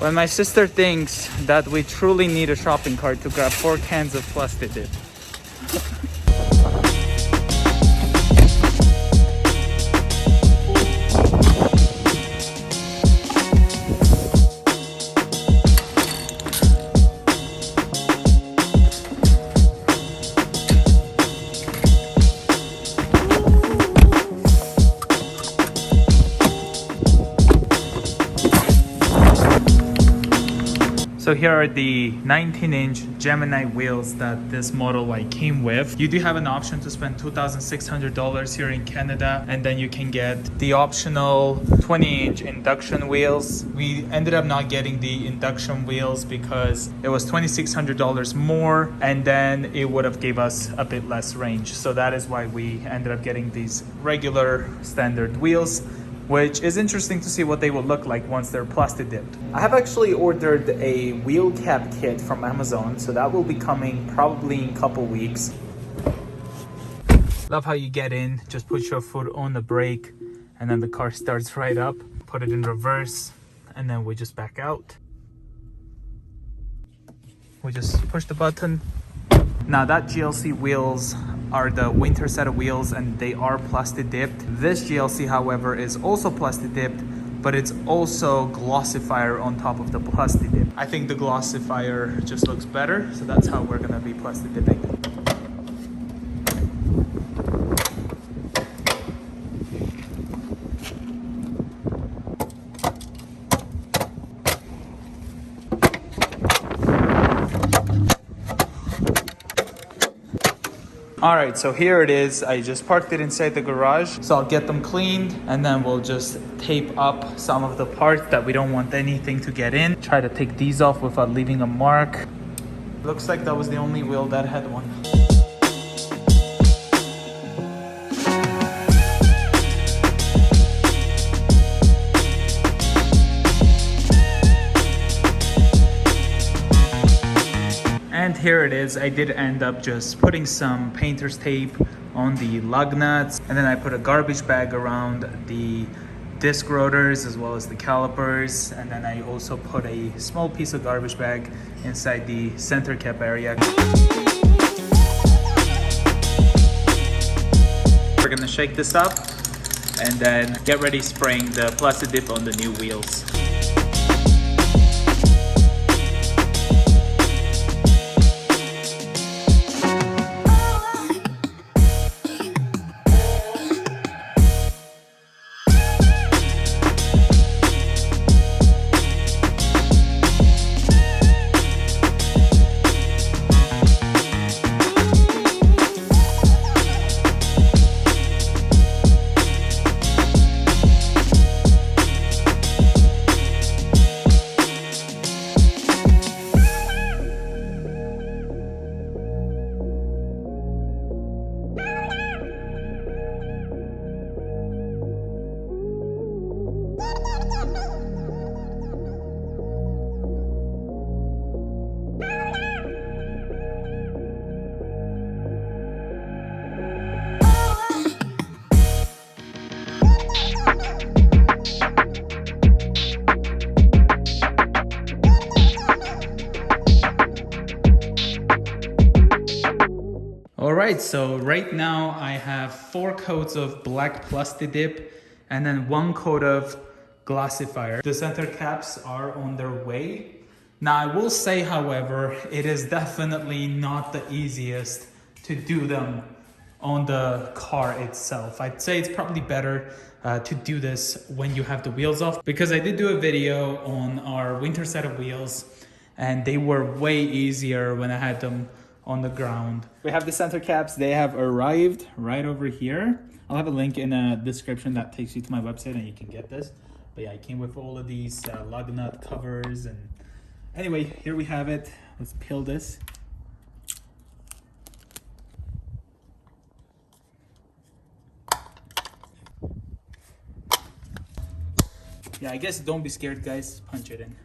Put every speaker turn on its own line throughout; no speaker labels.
When my sister thinks that we truly need a shopping cart to grab 4 cans of plasti dip. So here are the 19-inch Gemini wheels that this Model Y came with. You do have an option to spend $2,600 here in Canada, and then you can get the optional 20-inch induction wheels. We ended up not getting the induction wheels because it was $2,600 more, and then it would have gave us a bit less range. So that is why we ended up getting these regular standard wheels, which is interesting to see what they will look like once they're plasti dipped. I have actually ordered a wheel cap kit from Amazon, so that will be coming probably in a couple weeks. Love how you get in, just put your foot on the brake, and then the car starts right up. Put it in reverse, and then we just back out. We just push the button. Now that GLC wheels are the winter set of wheels, and they are plasti dipped. This GLC, however, is also plasti dipped, but it's also glossifier on top of the plasti dip. I think the glossifier just looks better, so that's how we're gonna be plasti dipping. All right, so here it is. I just parked it inside the garage. So I'll get them cleaned, and then we'll just tape up some of the parts that we don't want anything to get in. Try to take these off without leaving a mark. Looks like that was the only wheel that had one. And here it is. I did end up just putting some painter's tape on the lug nuts, and then I put a garbage bag around the disc rotors as well as the calipers, and then I also put a small piece of garbage bag inside the center cap area. We're gonna shake this up and then get ready spraying the plasti dip on the new wheels. All right, so right now I have 4 coats of black plasti dip and then 1 coat of glossifier. The center caps are on their way. Now I will say, however, it is definitely not the easiest to do them on the car itself. I'd say it's probably better to do this when you have the wheels off, because I did do a video on our winter set of wheels and they were way easier when I had them on the ground. We have the center caps. They have arrived right over here. I'll have a link in the description that takes you to my website and you can get this. But yeah, I came with all of these lug nut covers, and anyway, here we have it. Let's peel this. Yeah, I guess don't be scared, guys. Punch it in.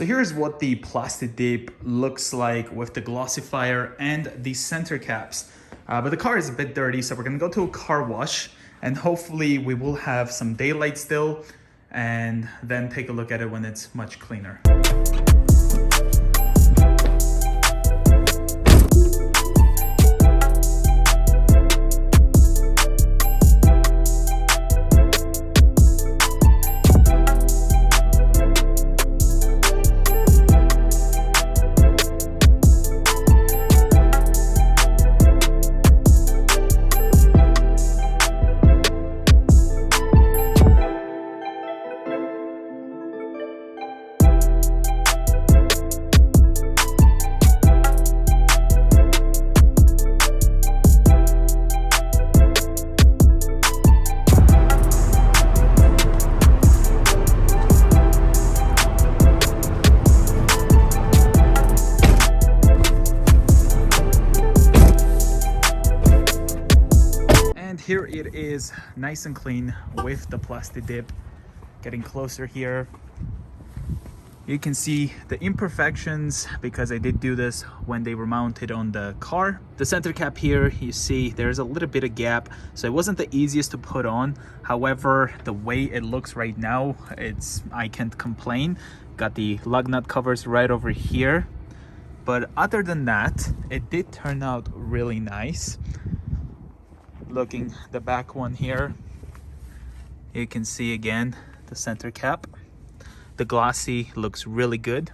So here's what the plastic dip looks like with the glossifier and the center caps. But the car is a bit dirty, so we're gonna go to a car wash and hopefully we will have some daylight still and then take a look at it when it's much cleaner. Here it is, nice and clean with the plastic dip. Getting closer here, you can see the imperfections because I did do this when they were mounted on the car. The center cap here, you see there's a little bit of gap, so it wasn't the easiest to put on. However, the way it looks right now, I can't complain. Got the lug nut covers right over here, but other than that, it did turn out really nice. Looking the back one here, you can see again the center cap. The glossy looks really good.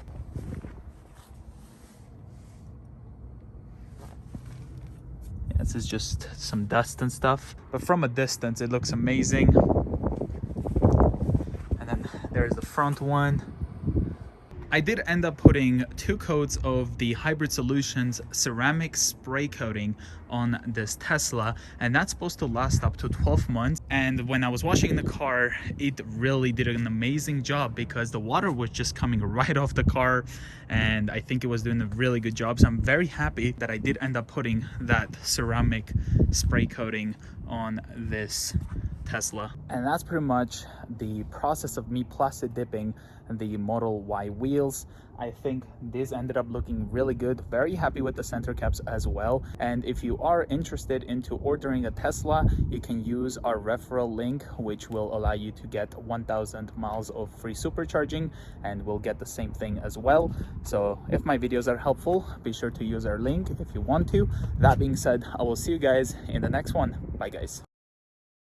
Yeah, this is just some dust and stuff, but from a distance it looks amazing. And then there's the front one. I did end up putting 2 coats of the Hybrid Solutions ceramic spray coating on this Tesla, and that's supposed to last up to 12 months. And when I was washing the car, it really did an amazing job because the water was just coming right off the car, and I think it was doing a really good job. So I'm very happy that I did end up putting that ceramic spray coating on this Tesla. And that's pretty much the process of me plastic dipping the Model Y wheels. I think this ended up looking really good. Very happy with the center caps as well. And if you are interested into ordering a Tesla, you can use our referral link, which will allow you to get 1,000 miles of free supercharging, and we'll get the same thing as well. So if my videos are helpful, be sure to use our link if you want to. That being said, I will see you guys in the next one. Bye guys.